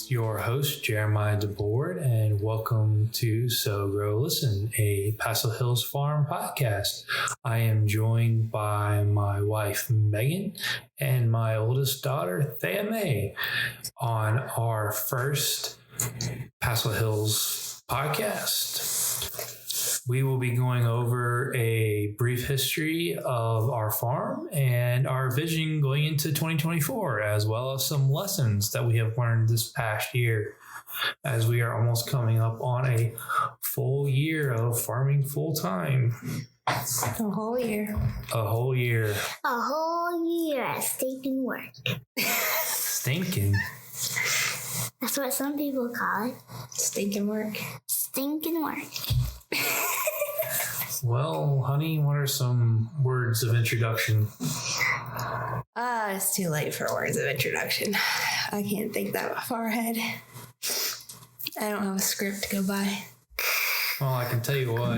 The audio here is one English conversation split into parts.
is your host, Jeremiah DeBoard, and welcome to Sow Grow Listen, a Paso Hills Farm podcast. I am joined by my wife, Megan, and my oldest daughter, Thea May, on our first Paso Hills podcast. We will be going over a brief history of our farm and our vision going into 2024, as well as some lessons that we have learned this past year, as we are almost coming up on a full year of farming full time. A whole year. A whole year. A whole year at stinking work. Stinking? That's what some people call it. Stinking work. Stinking work. Well, honey, what are some words of introduction? It's too late for words of introduction. I can't think that far ahead. I don't have a script to go by. Well, I can tell you what.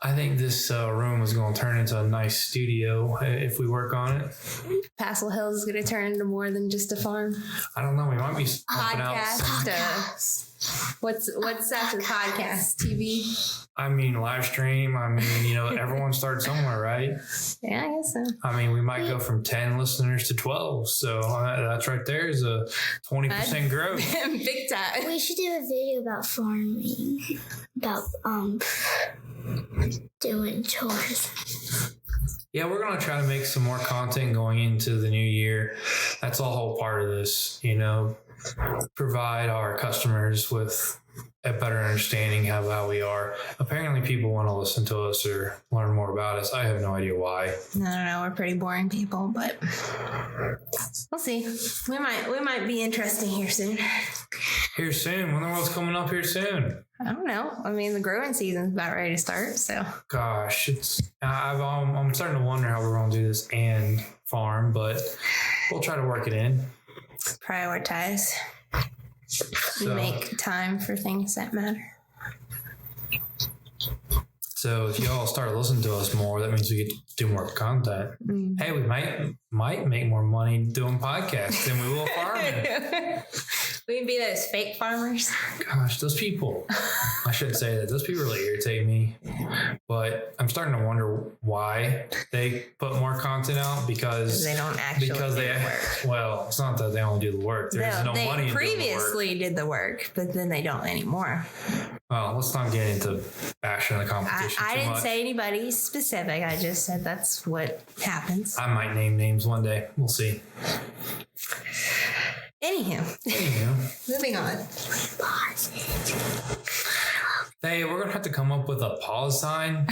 I think this room is going to turn into a nice studio if we work on it. Paso Hills is going to turn into more than just a farm. I don't know. We might be pumping out Podcast. What's after the podcast? TV? live stream. Everyone starts somewhere, right? Yeah, I guess so. We might go from 10 listeners to 12. So that's right there is a 20% growth. Big time. We should do a video about farming. About doing chores. Yeah, we're going to try to make some more content going into the new year. That's a whole part of this, provide our customers with a better understanding of how we are. Apparently people want to listen to us or learn more about us. I have no idea why. I don't know. We're pretty boring people, but we'll see. We might be interesting here soon. Here soon? When the world's coming up here soon? I don't know. The growing season's about ready to start, so. Gosh, I'm starting to wonder how we're going to do this and farm, but we'll try to work it in. Prioritize. So, make time for things that matter. So if y'all start listening to us more, that means we get to do more content. Mm. Hey, we might make more money doing podcasts than we will farming. We can be those fake farmers. Gosh, those people. I shouldn't say that. Those people really irritate me. But I'm starting to wonder why they put more content out because they don't actually do the work. Well, it's not that they don't do the work. There's no money in doing the work. They previously did the work, but then they don't anymore. Well, let's not get into bashing the competition I didn't much. say anybody specific. I just said that's what happens. I might name names one day. We'll see. Anywho. Moving on. Hey, we're going to have to come up with a pause sign.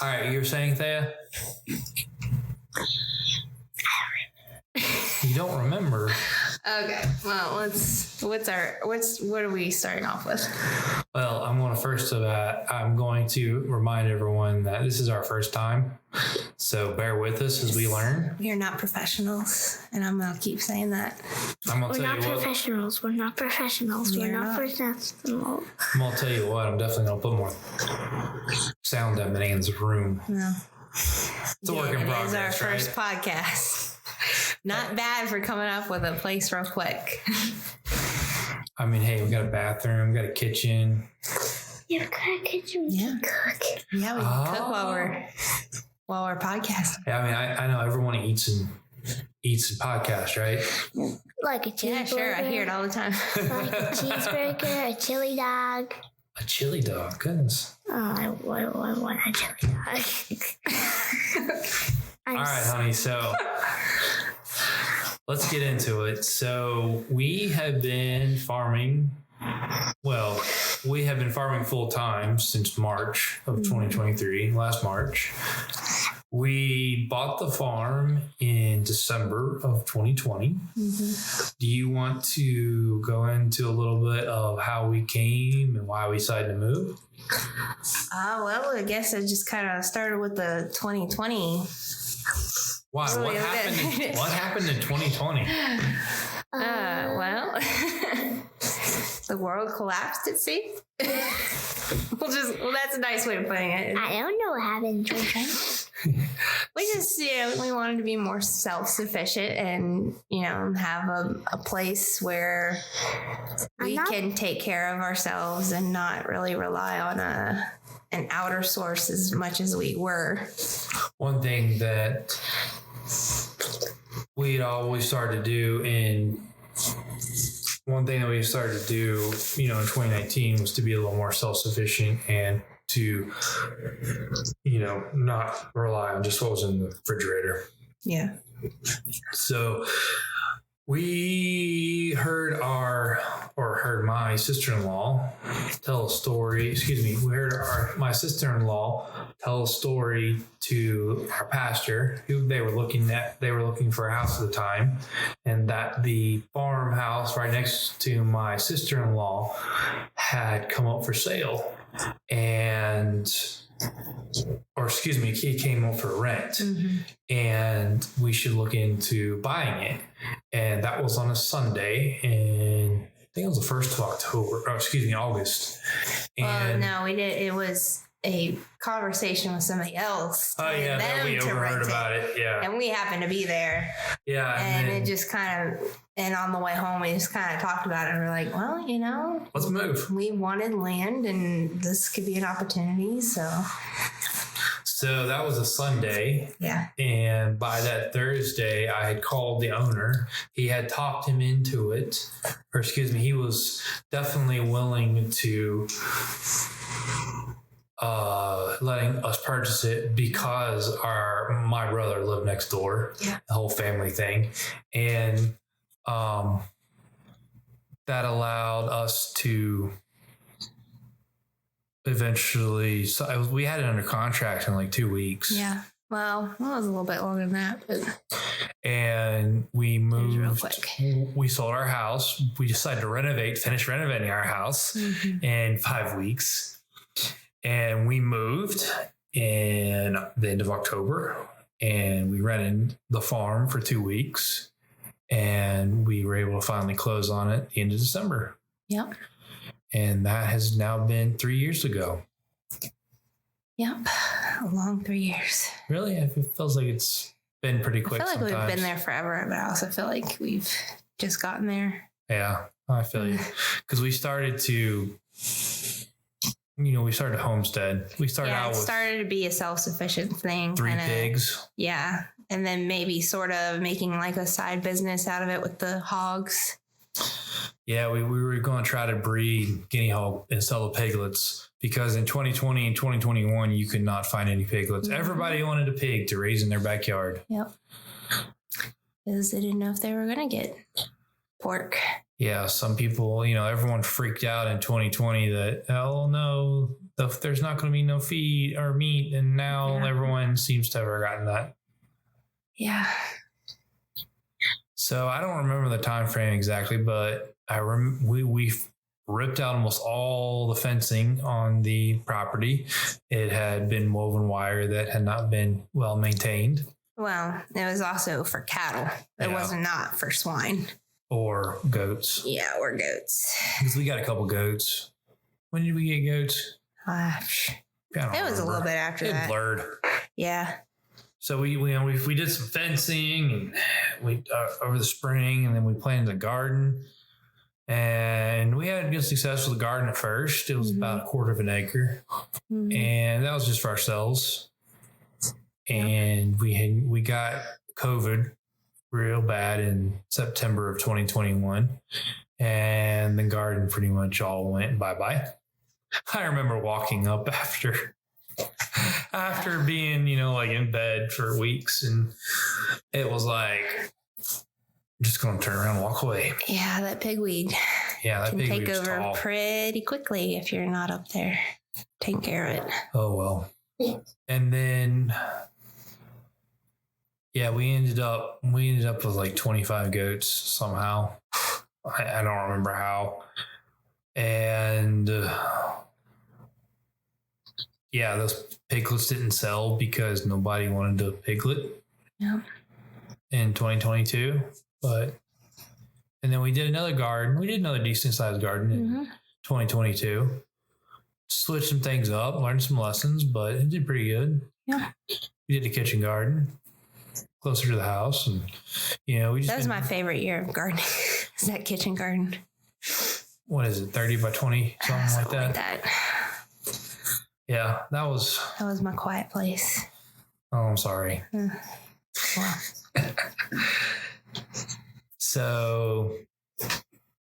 All right, you were saying, Thea? You don't remember. Okay. Well, what are we starting off with? Well, I'm going to remind everyone that this is our first time. So bear with us as we learn. We are not professionals, and I'm going to keep saying that. We're not professionals. We're not professionals. We're not professionals. I'm going to tell you what, I'm definitely going to put more sound in Megan's room. No. It's a work in progress, It is our first podcast. Not bad for coming up with a place real quick. Hey, we got a bathroom, we got a kitchen. Yeah, we got a kitchen. We can cook. Yeah, we can cook while we're podcasting. Yeah, I know everyone eats and podcast, right? Like a cheeseburger. Yeah, sure. I hear it all the time. Like a cheeseburger, a chili dog. A chili dog, goodness. Oh, I want a chili dog. All right, honey. So let's get into it. So we have been farming. Well, we have been farming full time since March of 2023, last March. We bought the farm in December of 2020. Mm-hmm. Do you want to go into a little bit of how we came and why we decided to move? Well, I guess I just kind of started with the 2020. Why? What happened in 2020? Well, the world collapsed, it seems. Well, that's a nice way of putting it. I don't know what happened in 2020. We just, we wanted to be more self-sufficient and, have a place where we can take care of ourselves and not really rely on an outer source as much as we were. One thing that we'd always started to do in 2019 was to be a little more self-sufficient and to, not rely on just what was in the refrigerator. Yeah. So we heard my sister-in-law tell a story. We heard my sister-in-law tell a story to our pastor, who they were looking for a house at the time, and that the farmhouse right next to my sister-in-law had come up for sale. He came up for rent, and we should look into buying it. And that was on a Sunday, and I think it was the 1st of August. And we did. It was a conversation with somebody else. Oh yeah, that we overheard about it. Yeah, and we happened to be there. Yeah, and it just kind of. And on the way home, we just kind of talked about it. And we're like, well, let's move. We wanted land, and this could be an opportunity. So that was a Sunday. Yeah. And by that Thursday, I had called the owner. He had talked him into it. He was definitely willing to letting us purchase it because my brother lived next door. Yeah. The whole family thing. And that allowed us to eventually, we had it under contract in like 2 weeks. Yeah. Well, it was a little bit longer than that, but. And we moved real quick. We sold our house. We decided to finish renovating our house in 5 weeks. And we moved in the end of October, and we rented the farm for 2 weeks. And we were able to finally close on it at the end of December. Yep. And that has now been 3 years ago. Yep. A long 3 years. Really? It feels like it's been pretty quick. I feel like sometimes. we've been there forever, but I also feel like we've just gotten there. Yeah, I feel you. Because we started to, we started to homestead. We started out with started to be a self-sufficient thing. 3 pigs. Yeah. And then maybe sort of making like a side business out of it with the hogs. Yeah, we were going to try to breed guinea hog and sell the piglets, because in 2020 and 2021, you could not find any piglets. Everybody wanted a pig to raise in their backyard. Yep. Because they didn't know if they were going to get pork. Yeah, some people, everyone freaked out in 2020 that, oh no, there's not going to be no feed or meat. And now everyone seems to have forgotten that. Yeah. So I don't remember the time frame exactly, but we ripped out almost all the fencing on the property. It had been woven wire that had not been well maintained. Well, it was also for cattle. It was not for swine. Or goats. Yeah, or goats. Because we got a couple goats. When did we get goats? It was a little bit after that. It blurred. Yeah. So we did some fencing, and we over the spring, and then we planted a garden, and we had good success with the garden at first. It was about 1/4 of an acre, and that was just for ourselves. And we got COVID real bad in September of 2021, and the garden pretty much all went bye-bye. I remember walking up after being, in bed for weeks, and it was like, I'm just going to turn around and walk away. Yeah, that pigweed. Yeah, that can pigweed take over tall. pretty quickly if you're not up there taking care of it. Oh, well. And then, we ended up with like 25 goats somehow. I don't remember how. And those piglets didn't sell because nobody wanted a piglet. Yeah. In 2022, and then we did another garden. We did another decent sized garden in 2022. Switched some things up, learned some lessons, but it did pretty good. Yeah. we did the kitchen garden closer to the house, and we just that was my favorite year of gardening. Is that kitchen garden? What is it, 30 by 20, something like that? Yeah, that was my quiet place. Oh, I'm sorry. Wow. So,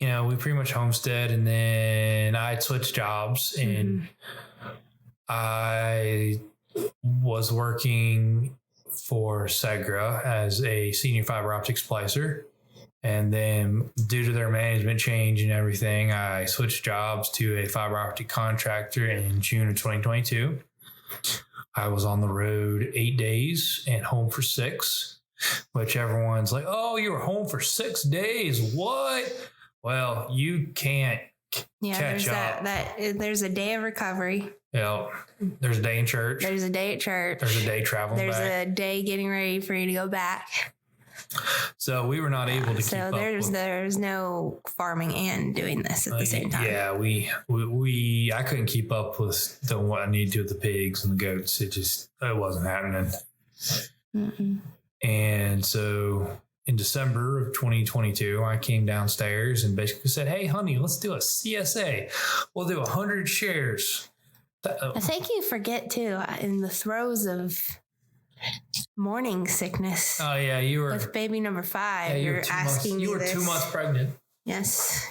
we pretty much homestead, and then I had switched jobs, and I was working for Segra as a senior fiber optic splicer. And then due to their management change and everything, I switched jobs to a fiber optic contractor in June of 2022. I was on the road 8 days and home for 6, which everyone's like, oh, you were home for 6 days. What? Well, you can't catch up. There's a day of recovery. Yeah. There's a day in church. There's a day at church. There's a day traveling back. There's a day getting ready for you to go back. So we were not able to keep up. So there's no farming and doing this at the same time. Yeah, I couldn't keep up with what I need to do with the pigs and the goats. It wasn't happening. Mm-mm. And so in December of 2022, I came downstairs and basically said, hey, honey, let's do a CSA. We'll do 100 shares. I think you forget too, in the throes of morning sickness. Oh yeah, you were with baby number 5. Yeah, you're asking me. You were this. 2 months pregnant. Yes.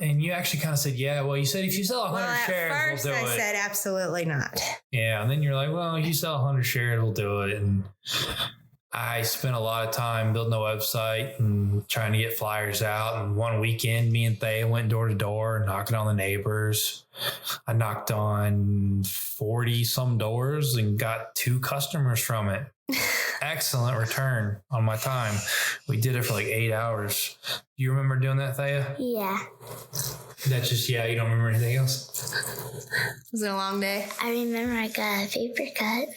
And you actually kind of said, yeah. Well, you said if you sell 100 shares, first we'll do it. I said absolutely not. Yeah, and then you're like, well, if you sell 100 shares, we'll do it. And I spent a lot of time building a website and trying to get flyers out. And one weekend, me and Thea went door to door, knocking on the neighbors. I knocked on 40 some doors and got 2 customers from it. Excellent return on my time. We did it for like 8 hours. Do you remember doing that, Thea? Yeah. That's just, you don't remember anything else? Was it a long day? I remember I got a paper cut.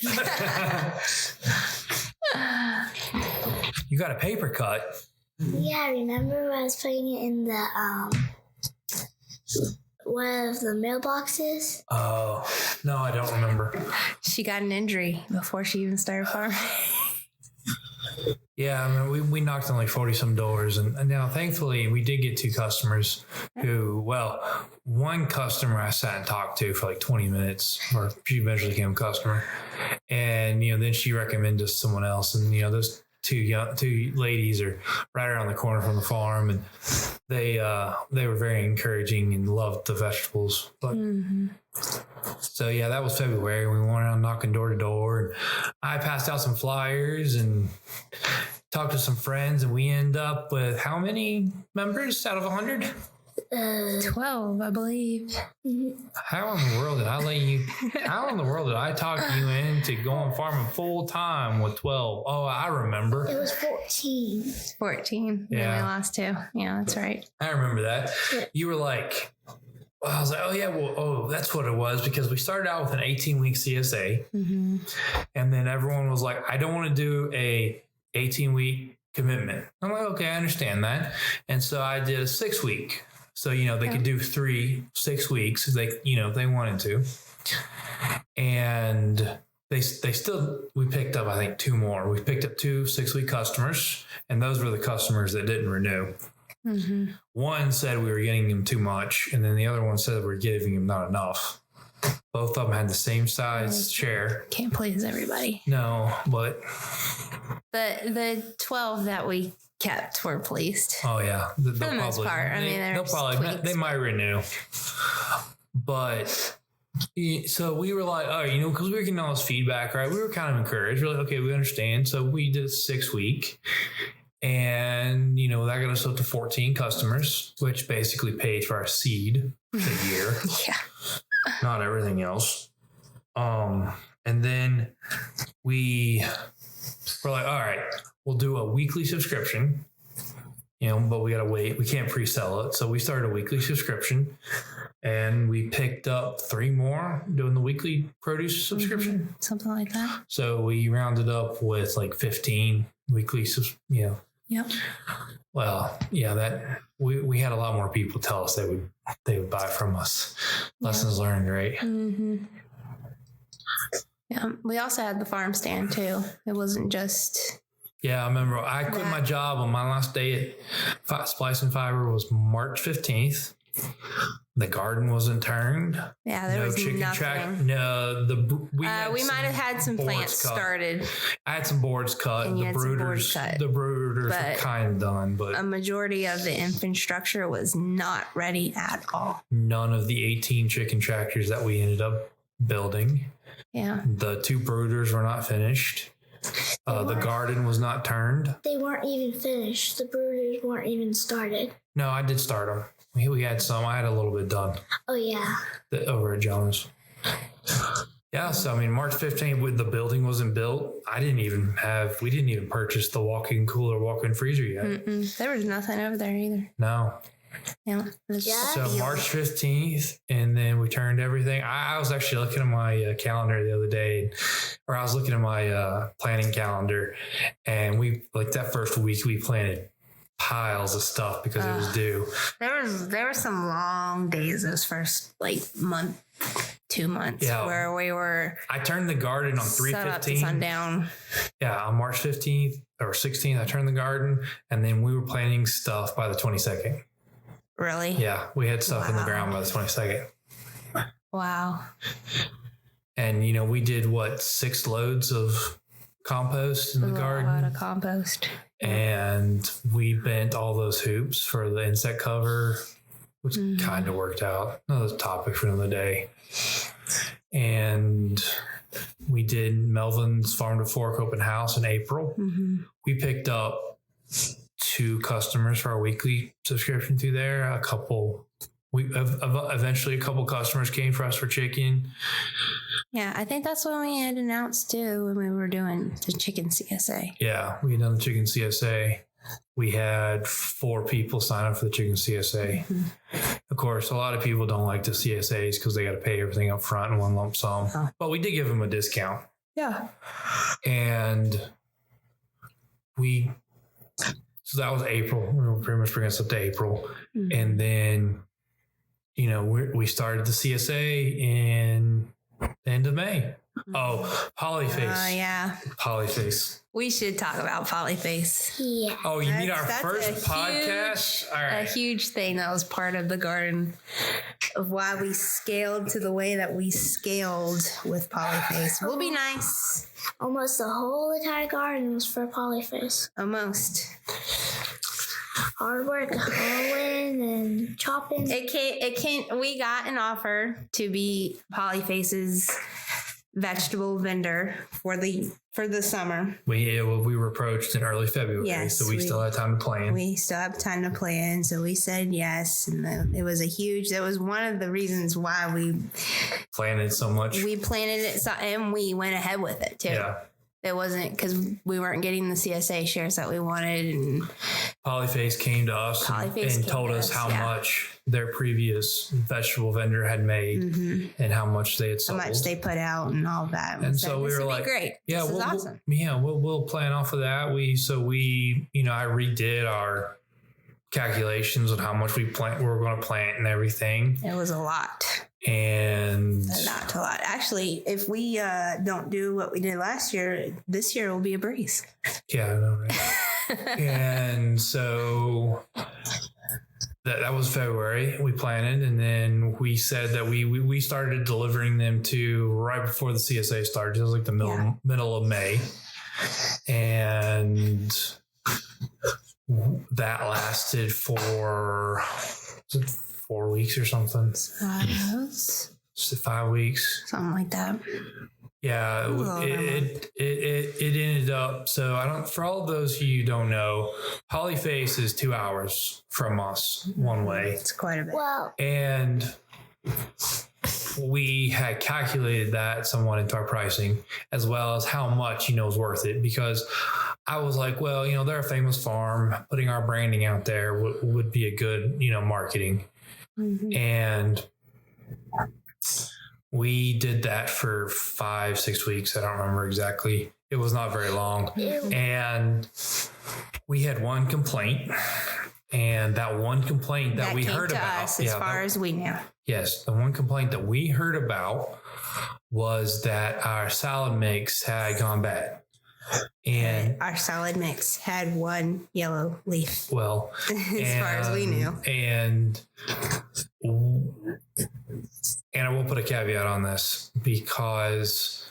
You got a paper cut? Yeah, I remember I was putting it in the, one of the mailboxes. Oh, no, I don't remember. She got an injury before she even started farming. Yeah, I mean, we knocked on like 40 some doors, and now thankfully we did get 2 customers who, one customer I sat and talked to for like 20 minutes, or she eventually became a customer, and then she recommended us to someone else, and those two ladies are right around the corner from the farm, and they were very encouraging and loved the vegetables. But so yeah, that was February. We went around knocking door to door, and I passed out some flyers and talked to some friends, and we end up with how many members out of 100? 12, I believe. How in the world did I talk you into going farming full time with 12? Oh, I remember. It was 14. 14. Yeah. We lost 2. Yeah, that's right. I remember that. You were like, I was like, oh yeah, that's what it was, because we started out with an 18-week CSA. Mm-hmm. And then everyone was like, I don't want to do a 18-week commitment. I'm like, okay, I understand that. And so I did a 6-week. So, they could do 6 weeks if they wanted to. And we picked up, I think, 2 more. We picked up 2 6-week customers, and those were the customers that didn't renew. Mm-hmm. One said we were getting him too much, and then the other one said we were giving him not enough. Both of them had the same size share. Can't please everybody. No, but the 12 that we kept were pleased. Oh yeah, for the most part. They might renew, but so we were like, oh, because we were getting all this feedback, right? We were kind of encouraged. We're like, okay, we understand. So we did a 6-week, and that got us up to 14 customers, which basically paid for our seed for the year. Yeah, not everything else. And then we were like, all right, we'll do a weekly subscription, but we got to wait. We can't pre-sell it. So we started a weekly subscription, and we picked up 3 more doing the weekly produce subscription. Mm-hmm. Something like that. So we rounded up with like 15 weekly, Yep. Well, yeah, that we had a lot more people tell us they would buy from us. Lessons learned, right? Mm-hmm. Yeah, we also had the farm stand too. It wasn't just. Yeah, I remember I quit my job on my last day at Splice and Fiber was March 15th. The garden wasn't turned. Yeah, there was chicken nothing. track. No, we might have had some plants started. I had some boards cut. And The brooders were kind of done, but a majority of the infrastructure was not ready at all. None of the 18 chicken tractors that we ended up building. Yeah. The 2 brooders were not finished. The garden was not turned. They weren't even finished. The brooders weren't even started. No, I did start them. We had some. I had a little bit done. Oh, yeah. Over at Jones. Yeah, so I mean, March 15th, the building wasn't built. We didn't even purchase the walk-in cooler, walk-in freezer yet. There was nothing over there either. No. Yeah. So March 15th, and then we turned everything. I was actually looking at my calendar the other day, or I was looking at my planning calendar, and that first week we planted piles of stuff because it was due. There were some long days those first month, 2 months where we were. I turned the garden on 3/15 sundown. Yeah, on March 15th or 16th, I turned the garden, and then we were planting stuff by the 22nd. Really? Yeah, we had stuff in the ground by the 22nd. Wow. And we did 6 loads of compost in the garden. A lot of compost. And we bent all those hoops for the insect cover, which kind of worked out. Another topic for another day. And we did Melvin's Farm to Fork open house in April. Mm-hmm. We picked up 2 customers for our weekly subscription through there. Eventually a couple customers came for us for chicken. Yeah, I think that's what we had announced too when we were doing the chicken CSA. Yeah, we had done the chicken CSA. We had 4 people sign up for the chicken CSA. Mm-hmm. Of course, a lot of people don't like the CSAs because they got to pay everything up front in one lump sum. Oh. But we did give them a discount. Yeah. And so that was April. We were pretty much bringing us up to April. Mm-hmm. And then, we started the CSA in the end of May. Oh, Polyface. Yeah. Polyface. We should talk about Polyface. Yeah. Oh, you mean our first podcast? All right. A huge thing that was part of the garden of why we scaled to the way that we scaled with Polyface. We'll be nice. Almost the whole entire garden was for Polyface. Almost. Hard work hoeing and chopping. We got an offer to be Polyface's vegetable vendor for the summer. We were approached in early February, so we still had time to plan. We still have time to plan, so we said yes, and that was one of the reasons why we planted so much. We planted it, and we went ahead with it too. Yeah. It wasn't because we weren't getting the CSA shares that we wanted. And Polyface came to us and told us how much their previous vegetable vendor had made and how much they had sold. How much they put out and all that. And so we were like, great. Yeah, this is awesome. We'll plan off of that. I redid our calculations on how much we were going to plant and everything. It was a lot. And not a lot. Actually, if we don't do what we did last year, this year will be a breeze. Yeah, I know, right? And so that was February. We planted, and then we said that we started delivering them to right before the CSA started. It was like the middle of May, and that lasted for 4 weeks or something. 5 weeks. Something like that. Yeah, it ended up. So for all those of you who don't know, Polyface is 2 hours from us one way. It's quite a bit. Wow. And we had calculated that somewhat into our pricing, as well as how much, is worth it. Because I was like, well, they're a famous farm. Putting our branding out there would be a good, marketing. Mm-hmm. And we did that for 5-6 weeks. I don't remember exactly. It was not very long. Ew. And we had one complaint. And that one complaint that we heard about, us as far as we knew. Yes, the one complaint that we heard about was that our salad mix had gone bad. And our salad mix had one yellow leaf. Well, as far as we knew. And I will put a caveat on this because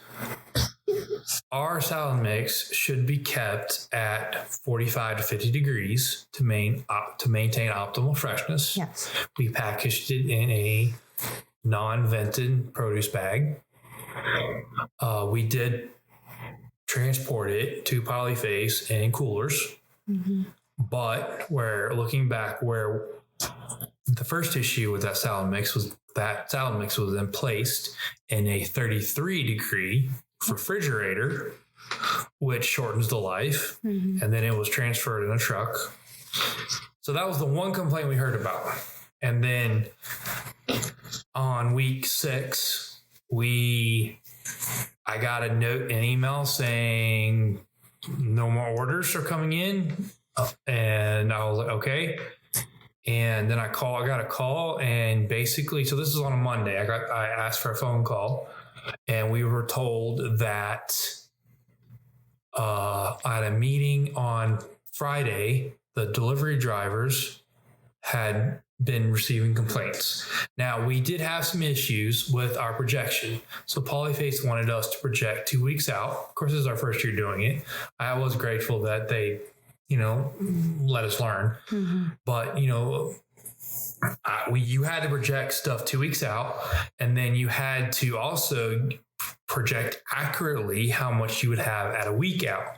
our salad mix should be kept at 45 to 50 degrees to maintain optimal freshness. Yes. We packaged it in a non-vented produce bag. We did transport it to Polyface in coolers. Mm-hmm. But looking back, where the first issue with that salad mix was that salad mix was then placed in a 33-degree refrigerator, which shortens the life. Mm-hmm. And then it was transferred in a truck. So that was the one complaint we heard about. And then on week 6, I got an email saying no more orders are coming in. And I was like, okay. And then I got a call, and basically, so this is on a Monday. I asked for a phone call, and we were told that at a meeting on Friday, the delivery drivers had been receiving complaints. Now, we did have some issues with our projection. So Polyface wanted us to project 2 weeks out. Of course, this is our first year doing it. I was grateful that they, let us learn. Mm-hmm. But, you had to project stuff 2 weeks out, and then you had to also project accurately how much you would have at a week out.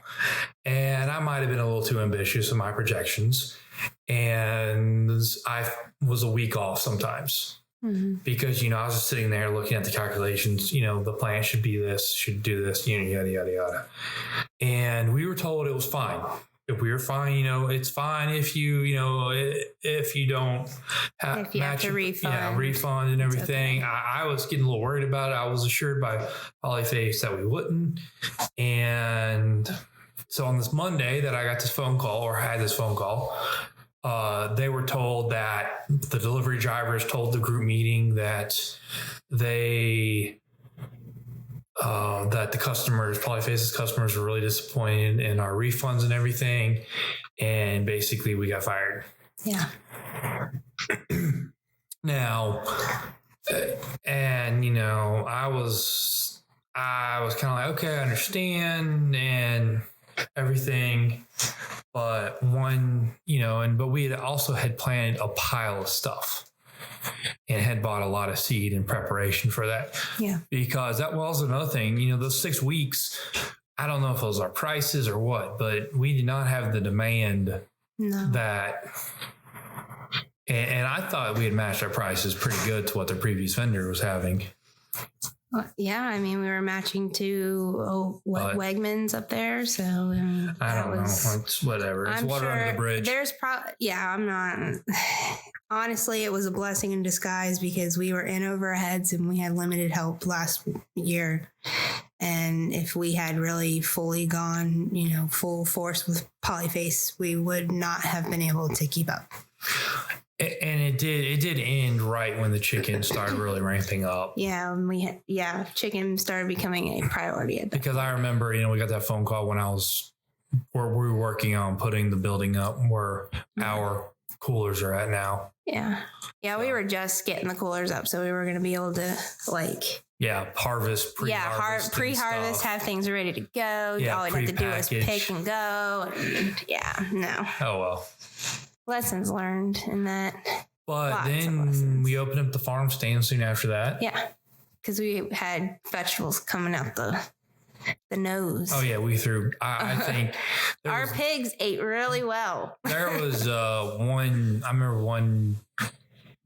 And I might have been a little too ambitious in my projections. And I was a week off sometimes. Mm-hmm. Because, I was just sitting there looking at the calculations, the plant should be this, should do this, yada, yada, yada. And we were told it was fine. If we were fine, it's fine if if you don't have to refund and everything. Okay. I was getting a little worried about it. I was assured by Polyface that we wouldn't. And so on this Monday that I got this phone call, or had this phone call, they were told that the delivery drivers told the group meeting that that the customers, Polyface's customers, were really disappointed in our refunds and everything. And basically we got fired. Yeah. Now, and I was kind of like, okay, I understand and everything. But but we had planned a pile of stuff and had bought a lot of seed in preparation for that. Yeah. Because that was another thing, those 6 weeks, I don't know if it was our prices or what, but we did not have the demand that, and I thought we had matched our prices pretty good to what the previous vendor was having. Yeah, we were matching to Wegmans up there, so I don't know. It's whatever. It's water under the bridge. There's I'm not. Honestly, it was a blessing in disguise because we were in over our heads and we had limited help last year. And if we had really fully gone, full force with Polyface, we would not have been able to keep up. And it did end right when the chicken started really ramping up. Yeah, chicken started becoming a priority at that because point. I remember, we got that phone call when we were working on putting the building up where our coolers are at now. Yeah, we were just getting the coolers up, so we were going to be able to harvest, pre-harvest, have things ready to go. All we had to do was pick and go. And Oh well. Lessons learned in that. But then we opened up the farm stand soon after that. Yeah, because we had vegetables coming out the nose. Oh yeah, we threw. I think our pigs ate really well. There was I remember one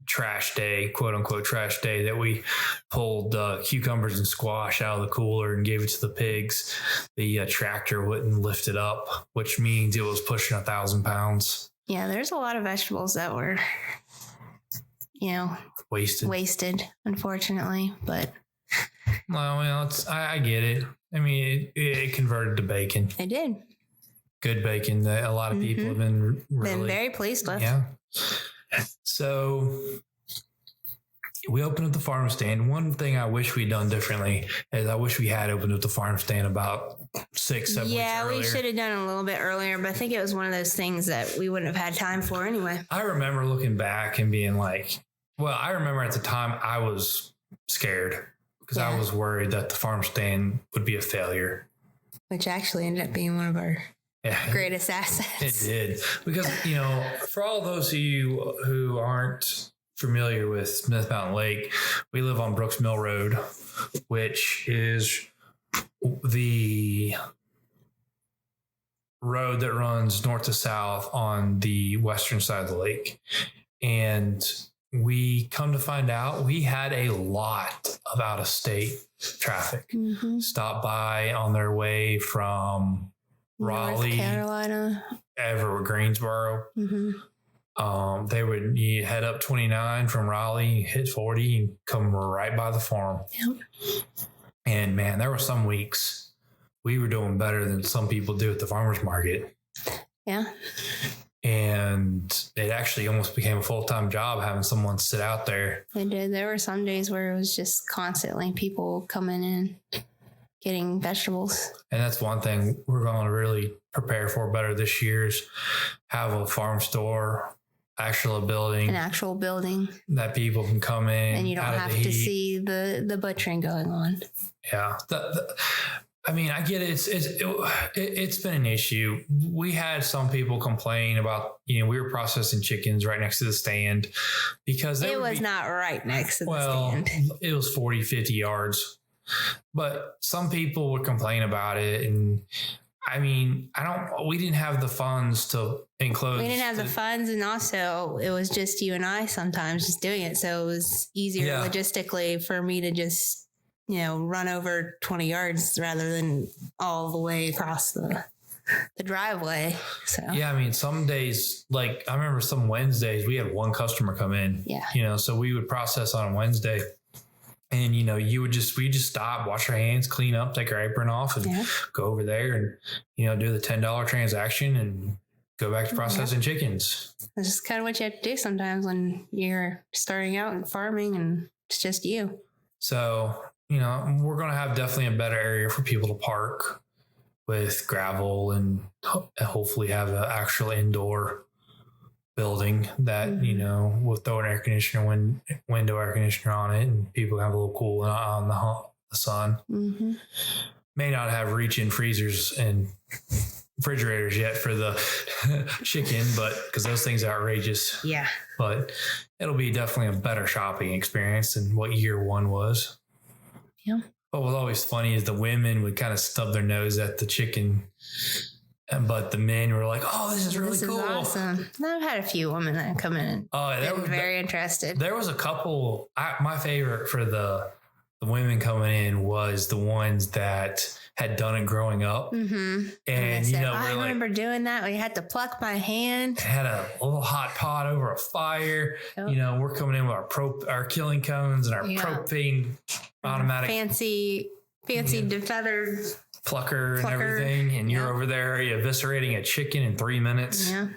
trash day, quote unquote trash day, that we pulled cucumbers and squash out of the cooler and gave it to the pigs. The tractor wouldn't lift it up, which means it was pushing 1,000 pounds. Yeah, there's a lot of vegetables that were, wasted, unfortunately. But I get it. It converted to bacon. It did. Good bacon that a lot of people have been very pleased with. Yeah. So we opened up the farm stand. One thing I wish we'd done differently is I wish we had opened up the farm stand about 6-7 weeks earlier. Yeah, we should have done it a little bit earlier, but I think it was one of those things that we wouldn't have had time for anyway. I remember looking back and being like, well, I remember at the time I was scared because I was worried that the farm stand would be a failure. Which actually ended up being one of our greatest assets. It did. Because, for all those of you who aren't familiar with Smith Mountain Lake, we live on Brooks Mill Road, which is the road that runs north to south on the western side of the lake. And we come to find out we had a lot of out-of-state traffic stop by on their way from Raleigh, North Carolina, everywhere, Greensboro. They would head up 29 from Raleigh, hit 40, and come right by the farm. Yep. And man, there were some weeks we were doing better than some people do at the farmers market. Yeah. And it actually almost became a full-time job having someone sit out there. It did. There were some days where it was just constantly people coming in, getting vegetables. And that's one thing we're going to really prepare for better this year is have a farm store, an actual building that people can come in. And you don't have to see the butchering going on. Yeah. I get it. It's been an issue. We had some people complain about, we were processing chickens right next to the stand because it was not right next to the stand. It was 40, 50 yards, but some people would complain about it. And we didn't have the funds to enclose. We didn't have the funds. And also it was just you and I sometimes just doing it. So it was easier logistically for me to just, run over 20 yards rather than all the way across the driveway. So, some days, like I remember some Wednesdays we had one customer come in, so we would process on a Wednesday and, we just stop, wash our hands, clean up, take our apron off and go over there and, do the $10 transaction and go back to processing chickens. That's just kind of what you have to do sometimes when you're starting out in farming and it's just you. So, we're going to have definitely a better area for people to park with gravel and hopefully have an actual indoor building that, we'll throw an air conditioner, window air conditioner on it and people have a little cool on the sun. May not have reach-in freezers and refrigerators yet for the chicken, but because those things are outrageous. Yeah. But it'll be definitely a better shopping experience than what year one was. Yeah. What was always funny is the women would kind of stub their nose at the chicken, but the men were like, "Oh, this is really cool. This is awesome." I've had a few women that come in and were very interested. There was a couple. My favorite for the women coming in was the ones that had done it growing up. And I remember doing that. We had to pluck my hand. Had a little hot pot over a fire. Yep. We're coming in with our killing cones and our propane automatic fancy defeathered plucker and everything. And you're over there eviscerating a chicken in 3 minutes. Yeah.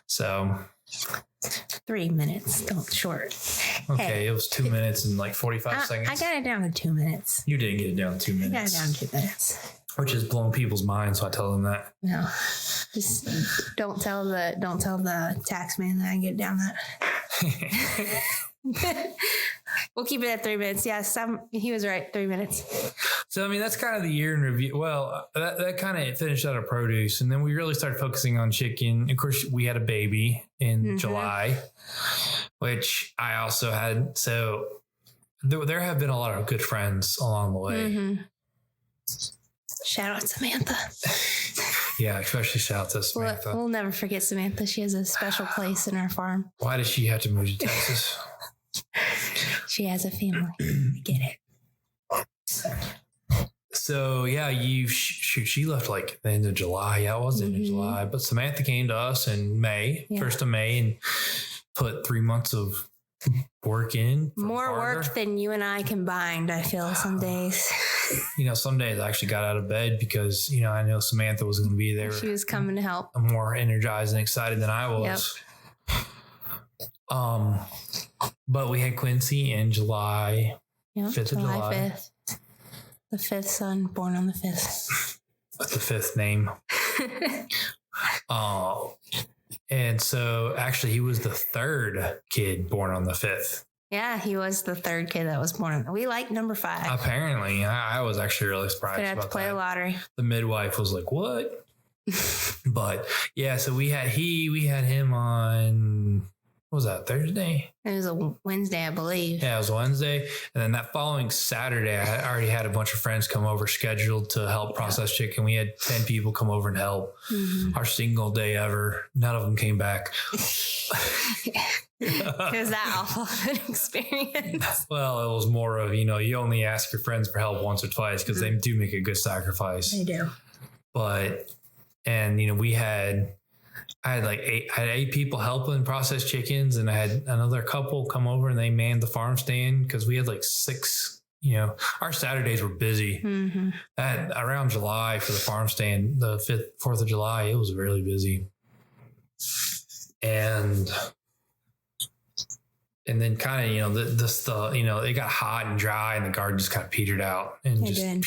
So 3 minutes, don't short. Okay, it was 2 minutes and like 45 seconds. I got it down to 2 minutes. You didn't get it down to 2 minutes. I got it down to 2 minutes. Which is blowing people's minds, so I tell them that. No. Just don't tell the tax man that I get down that. We'll keep it at 3 minutes. Yes, he was right. 3 minutes. So, that's kind of the year in review. Well, that kind of finished out of produce. And then we really started focusing on chicken. Of course, we had a baby in July, which I also had. So there have been a lot of good friends along the way. Shout out Samantha. Yeah, especially shout out to Samantha. We'll never forget Samantha. She has a special place in our farm. Why does she have to move to Texas? She has a family. I get it. So yeah, she left like the end of July. Yeah, it was the end of July. But Samantha came to us in May, 1st of May, and put 3 months of work in. More work than you and I combined, I feel some days. Some days I actually got out of bed because, I know Samantha was going to be there. She was coming to help. I'm more energized and excited than I was. Yep. But we had Quincy in July. Yeah, 5th of July. 5th. The 5th son, born on the 5th. That's the 5th name. And so actually he was the 3rd kid born on the 5th. Yeah, he was the 3rd kid that was born. We like number 5. Apparently. I was actually really surprised Gonna have about to play that. the lottery. The midwife was like, what? But yeah, so we had him on, what was that, Thursday? It was a Wednesday, I believe. Yeah, it was Wednesday. And then that following Saturday, I already had a bunch of friends come over scheduled to help process chicken. We had 10 people come over and help. Mm-hmm. Our single day ever. None of them came back. It was that awful of an experience. Well, it was more of, you only ask your friends for help once or twice because they do make a good sacrifice. They do. But, and, I had 8 people helping process chickens, and I had another couple come over and they manned the farm stand because we had 6, our Saturdays were busy. Mm-hmm. Around July for the farm stand, the 4th of July, it was really busy. And then kind of, it got hot and dry and the garden just kind of petered out. And It did.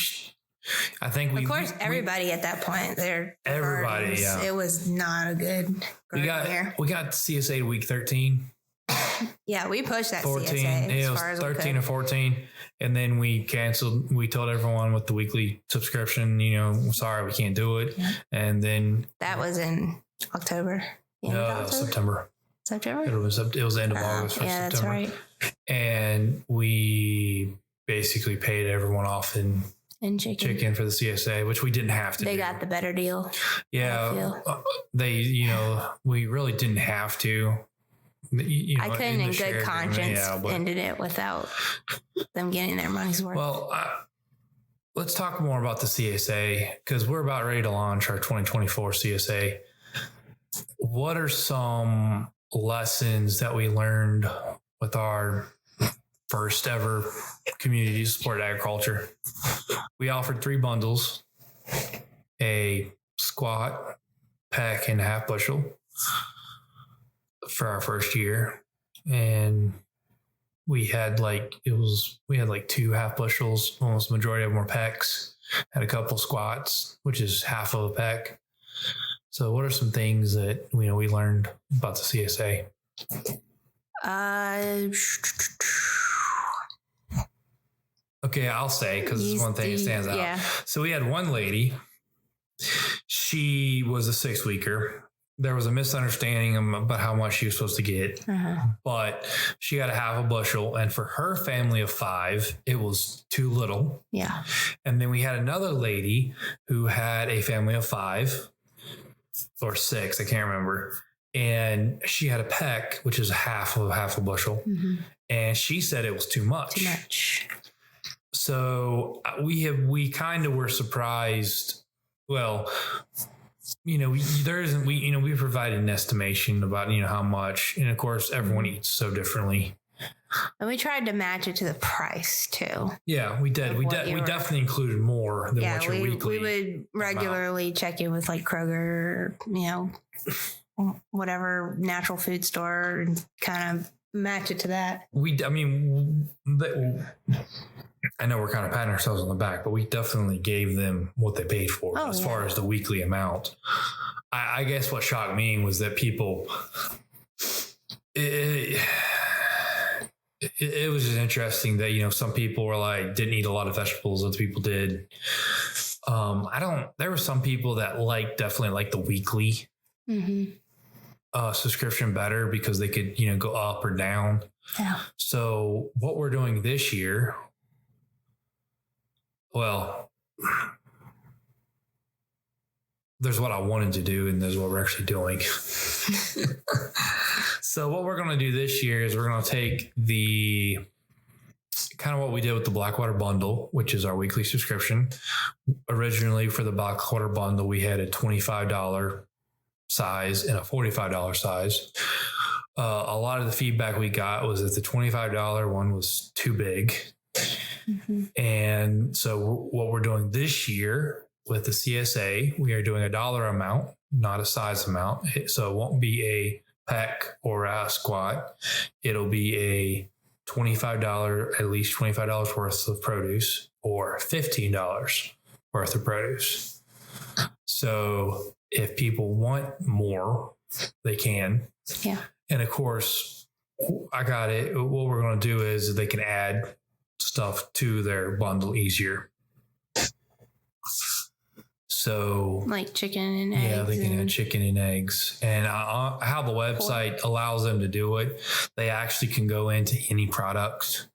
I think Of course, everybody at that point, everybody, yeah. It was not a good year. We got CSA to week 13. Yeah, we pushed that 14. CSA It as was far as 13 we or could. 14. And then we canceled. We told everyone with the weekly subscription, sorry, we can't do it. Yeah. And then. That was in October. The end of No, October? September. September? It was the end of August. Yeah, September. that's right. And we basically paid everyone off in And chicken. for the CSA, which we didn't have to They do. got the better deal. Yeah. We really didn't have to. I couldn't in good conscience ended it without them getting their money's worth. Well, let's talk more about the CSA because we're about ready to launch our 2024 CSA. What are some lessons that we learned with our first ever community supported agriculture? We offered 3 bundles, a squat, peck, and half bushel for our first year. And we had 2 half bushels, almost the majority of them were pecks, had a couple squats, which is half of a peck. So what are some things that we learned about the CSA? Okay, I'll say because it's one thing that stands out. Yeah. So we had one lady. She was a 6-weeker. There was a misunderstanding about how much she was supposed to get, but she got a half a bushel. And for her family of 5, it was too little. Yeah. And then we had another lady who had a family of 5 or 6, I can't remember. And she had a peck, which is half a bushel. Mm-hmm. And she said it was too much. Too much. So we kind of were surprised. Well, we provided an estimation about, how much. And of course, everyone eats so differently. And we tried to match it to the price too. Yeah, we did. We definitely included more than what your weekly. We would regularly check in with Kroger, whatever natural food store, and kind of match it to that. I know we're kind of patting ourselves on the back, but we definitely gave them what they paid for far as the weekly amount. I guess what shocked me was that people, it was just interesting that, some people were didn't eat a lot of vegetables, other people did. There were some people that definitely liked the weekly subscription better because they could, go up or down. Yeah. So what we're doing this year, well, there's what I wanted to do and there's what we're actually doing. So what we're going to do this year is we're going to take the kind of what we did with the Blackwater bundle, which is our weekly subscription. Originally for the Blackwater bundle, we had a $25 size and a $45 size. A lot of the feedback we got was that the $25 one was too big. Mm-hmm. And so what we're doing this year with the CSA, we are doing a dollar amount, not a size amount. So it won't be a peck or a squat, it'll be a $25, at least $25 worth of produce or $15 worth of produce. So if people want more, they can. Yeah. And of course, I got it. What we're going to do is they can add stuff to their bundle easier. So like chicken and eggs. Yeah, they can add chicken and eggs. And how the website allows them to do it, they actually can go into any product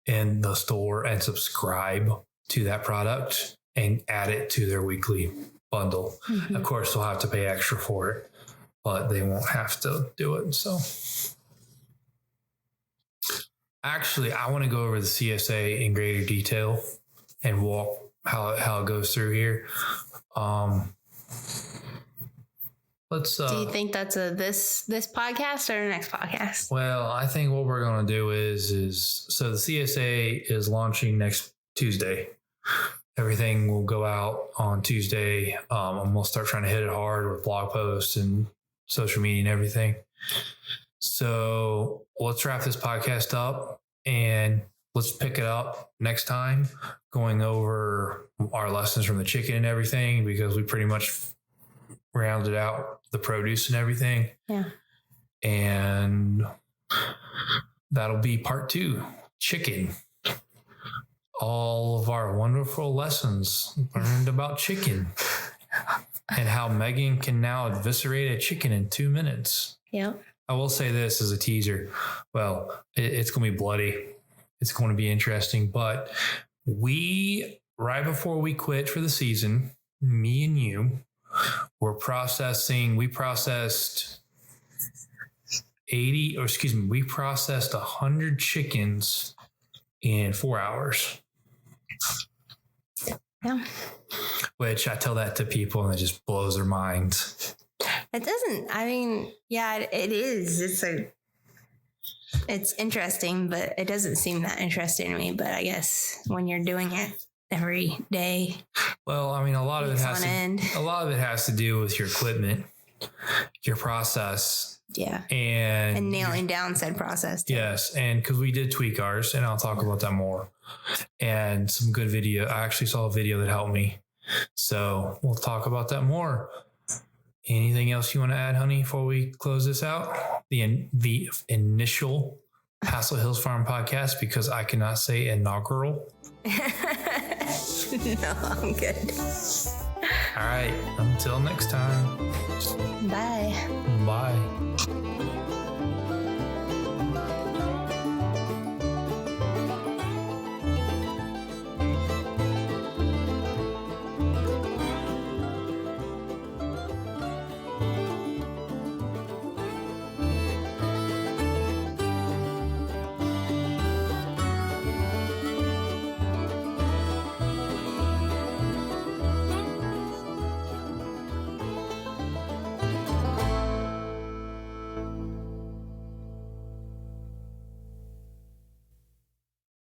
in the store and subscribe to that product and add it to their weekly bundle. Mm-hmm. Of course, they'll have to pay extra for it, but they won't have to do it. So actually, I want to go over the CSA in greater detail and walk how it goes through here. Do you think that's this podcast or the next podcast? Well, I think what we're going to do is so the CSA is launching next Tuesday. Everything will go out on Tuesday. And we'll start trying to hit it hard with blog posts and social media and everything. So let's wrap this podcast up and let's pick it up next time, going over our lessons from the chicken and everything, because we pretty much rounded out the produce and everything. Yeah. And that'll be part 2, chicken. All of our wonderful lessons learned about chicken and how Megan can now eviscerate a chicken in 2 minutes. Yep. I will say this as a teaser. Well, it's going to be bloody. It's going to be interesting, but right before we quit for the season, me and you we processed 100 chickens in 4 hours. Yeah. Which I tell that to people and it just blows their minds. It doesn't, I mean, yeah, it is. It's interesting, but it doesn't seem that interesting to me. But I guess when you're doing it every day. Well, I mean, a lot of it has to do with your equipment, your process. Yeah. And nailing down said process too. Yes. And because we did tweak ours, and I'll talk about that more. And some good video. I actually saw a video that helped me. So we'll talk about that more. Anything else you want to add, honey, before we close this out? The initial Paso Hills Farm podcast, because I cannot say inaugural. No, I'm good. All right. Until next time. Bye. Bye.